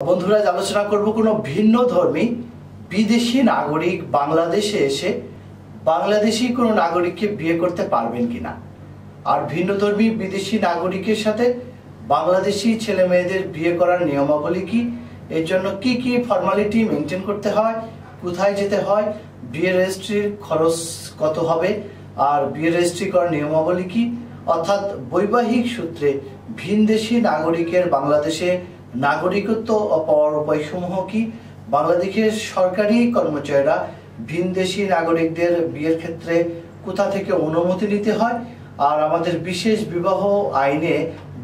বন্ধুরা, আলোচনা করব কোনো ভিন্ন ধর্মী বিদেশি নাগরিক বাংলাদেশে এসে বাংলাদেশি কোনো নাগরিককে বিয়ে করতে পারবেন কিনা, আর ভিন্ন ধর্মী বিদেশি নাগরিকের সাথে বাংলাদেশি ছেলে মেয়েদের বিয়ে করার নিয়মাবলী কি, এর জন্য কি কি ফর্মালিটি মেনটেন করতে হয়, কোথায় যেতে হয়, বিয়ে রেজিস্ট্রির খরচ কত হবে, আর বিয়ে রেজিস্ট্রি করার নিয়মাবলী কি, অর্থাৎ বৈবাহিক সূত্রে ভিনদেশি নাগরিকের বাংলাদেশে নাগরিকত্ব পাওয়ার উপায়সমূহ কি, বাংলাদেশের সরকারি কর্মচারীরা ভিনদেশি নাগরিকদের বিয়ের ক্ষেত্রে কোথা থেকে অনুমতি নিতে হয়, আর আমাদের বিশেষ বিবাহ আইনে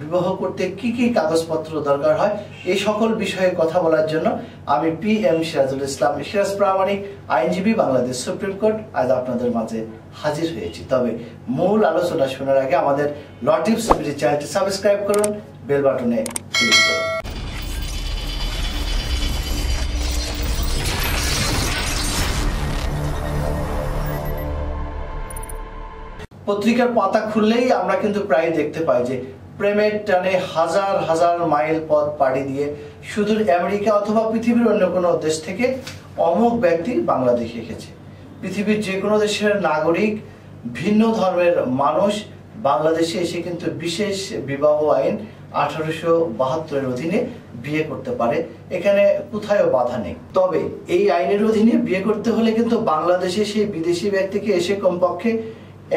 বিবাহ করতে কি কি কাগজপত্র দরকার হয়, এই সকল বিষয়ে কথা বলার জন্য আমি PM সিরাজুল ইসলাম সিরাজ প্রামাণিক আইনজীবী, বাংলাদেশ সুপ্রিম কোর্ট আজ আপনাদের মাঝে হাজির হয়েছি। তবে মূল আলোচনা শোনার আগে আমাদের ল টিপস চ্যানেলটি সাবস্ক্রাইব করুন, বেল বাটনে ক্লিক করুন। পত্রিকার পাতা খুললেই আমরা কিন্তু প্রায় দেখতে পাই যে প্রেমের টানে হাজার হাজার মাইল পথ পাড়ি দিয়ে সুদূর আমেরিকা অথবা পৃথিবীর অন্য কোনো দেশ থেকে অমুক ব্যক্তি বাংলাদেশে এসেছে। পৃথিবীর যে কোনো দেশের নাগরিক ভিন্ন ধর্মের মানুষ বাংলাদেশে এসে কিন্তু বিশেষ বিবাহ আইন 1872 অধীনে বিয়ে করতে পারে, এখানে কোথাও বাধা নেই। তবে এই আইনের অধীনে বিয়ে করতে হলে কিন্তু বাংলাদেশে সেই বিদেশি ব্যক্তিকে এসে কমপক্ষে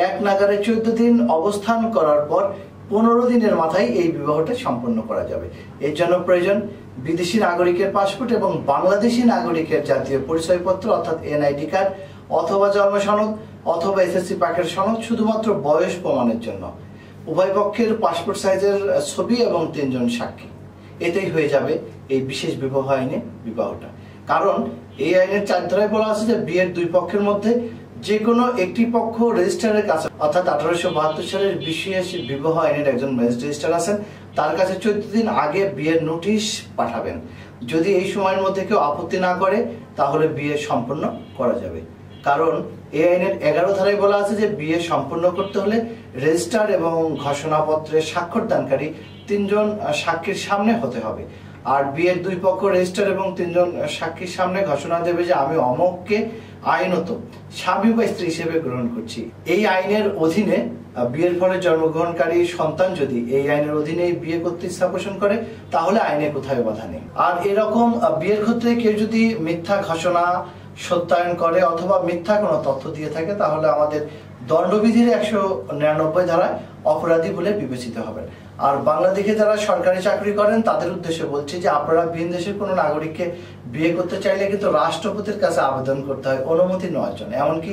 এক নাগারে 14 দিন অবস্থান করার পর 15 দিনের মাথায় এই বিবাহটা সম্পন্ন করা যাবে। এর জন্য প্রয়োজন বিদেশি নাগরিকের পাসপোর্ট এবং বাংলাদেশি নাগরিকের জাতীয় পরিচয়পত্র অর্থাৎ NID কার্ড অথবা জন্ম সনদ অথবা SSC পাকের সনদ, শুধুমাত্র বয়স প্রমাণের জন্য উভয় পক্ষের পাসপোর্ট সাইজের ছবি এবং 3 জন সাক্ষী, এতেই হয়ে যাবে এই বিশেষ বিবাহ আইনে বিবাহটা। কারণ এই আইনের 4 ধারায় বলা আছে যে বিয়ের দুই পক্ষের মধ্যে যে কোনো একটি পক্ষ রেজিস্ট্রারের কাছে অর্থাৎ 1872 সালের বিশেষ বিবাহ আইনের একজন রেজিস্ট্রার আছেন, তার কাছে 14 দিন আগে বিয়ের নোটিশ পাঠাবেন। যদি এই সময়ের মধ্যে কেউ আপত্তি না করে তাহলে বিয়ে সম্পন্ন করা যাবে। কারণ এই আইনের 11 ধারায় বলা আছে যে বিয়ে সম্পন্ন করতে হলে রেজিস্ট্রার এবং ঘোষণাপত্রে স্বাক্ষরদানকারী 3 জন সাক্ষীর সামনে হতে হবে। আর বিয়ের দুই পক্ষ রেজিস্ট্রার এবং 3 জন সাক্ষীর সামনে ঘোষণা দেবে যে আমি অমুককে আইনত স্বামী বা স্ত্রী হিসেবে গ্রহণ করছি। এই আইনের অধীনে বিয়ের ফলে জন্মগ্রহণকারী সন্তান যদি এই আইনের অধীনে বিয়ে করতে ইচ্ছা পোষণ করে তাহলে আইনে কোথায় বাধা নেই। আর এরকম বিয়ের ক্ষেত্রে কেউ যদি মিথ্যা ঘোষণা সত্যায়ন করে অথবা মিথ্যা কোনো তথ্য দিয়ে থাকে তাহলে আমাদের দণ্ডবিধির 199 ধারায় অপরাধী বলে বিবেচিত হবে। আর বাংলাদেশে যারা সরকারি চাকরি করেন তাদের উদ্দেশ্যে বলছি যে আপনারা ভিন দেশের কোনো নাগরিককে বিয়ে করতে চাইলে কিন্তু রাষ্ট্রপতির কাছে আবেদন করতে হয় অনুমতি নেওয়ার জন্য, এমনকি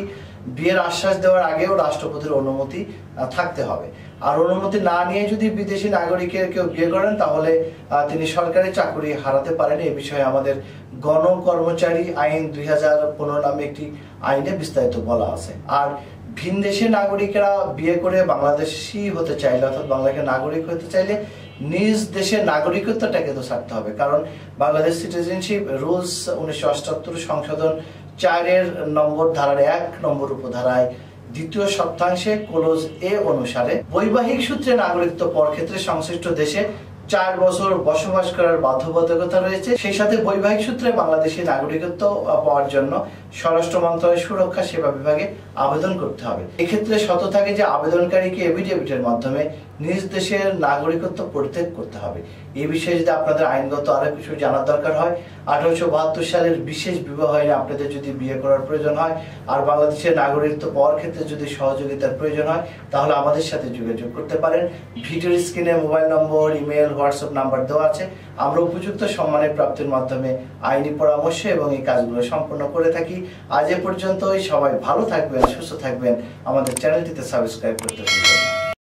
বিয়ের আশ্বাস দেওয়ার আগেও রাষ্ট্রপতির অনুমতি থাকতে হবে। আর অনুমতি না নিয়ে যদি বিদেশি নাগরিকের কেউ বিয়ে করেন তাহলে তিনি সরকারি চাকরি হারাতে পারেন। এই বিষয়ে আমাদের গণকর্মচারী আইন 2015 নামে একটি আইনে বিস্তারিত বলা আছে। আর ভিন দেশের নাগরিকেরা বিয়ে করে বাংলাদেশি হতে চাইলে অর্থাৎ বাংলাদেশের নাগরিক হতে চাইলে নিজ দেশের নাগরিকত্বটাকে তো ছাড়তে হবে। কারণ বাংলাদেশ সিটিজেনশিপ রুলস 1978 সংশোধন 4 নম্বর ধারার 1 নম্বর উপধারায় 2য় সপ্তাংশে ক্লোজ A অনুসারে বৈবাহিক সূত্রে নাগরিকত্ব পাওয়ার ক্ষেত্রে সংশ্লিষ্ট দেশে 4 বছর বসবাস করার বাধ্যবাধকতা রয়েছে। সেই সাথে বৈবাহিক সূত্রে বাংলাদেশি নাগরিকত্ব পাওয়ার জন্য স্বরাষ্ট্র মন্ত্রণালয়ের সুরক্ষা সেবা বিভাগে আবেদন করতে হবে। এক্ষেত্রে শর্ত থাকে যে আবেদনকারীকে এফিডেভিটের মাধ্যমে নিজ দেশের নাগরিকত্ব পরিত্যাগ করতে হবে। এই বিষয়ে যদি আপনাদের আইনগত আরো কিছু জানার দরকার হয়, 1872 সালের বিশেষ বিবাহ আইনে আপনাদের যদি বিয়ে করার প্রয়োজন হয় আর বাংলাদেশের নাগরিকত্ব পাওয়ার ক্ষেত্রে যদি সহযোগিতার প্রয়োজন হয় তাহলে আমাদের সাথে যোগাযোগ করতে পারেন। ভিডিওর স্ক্রিনে মোবাইল নম্বর, ইমেল, হোয়াটসঅ্যাপ নাম্বার দেওয়া আছে। আমরা উপযুক্ত সম্মানের প্রাপ্তির মাধ্যমে আইনি পরামর্শ এবং এই কাজগুলো সম্পন্ন করে থাকি। আজ এ পর্যন্তই, সবাই ভালো থাকবেন, সুস্থ থাকবেন, আমাদের চ্যানেলটিতে সাবস্ক্রাইব করতে ভুলবেন না।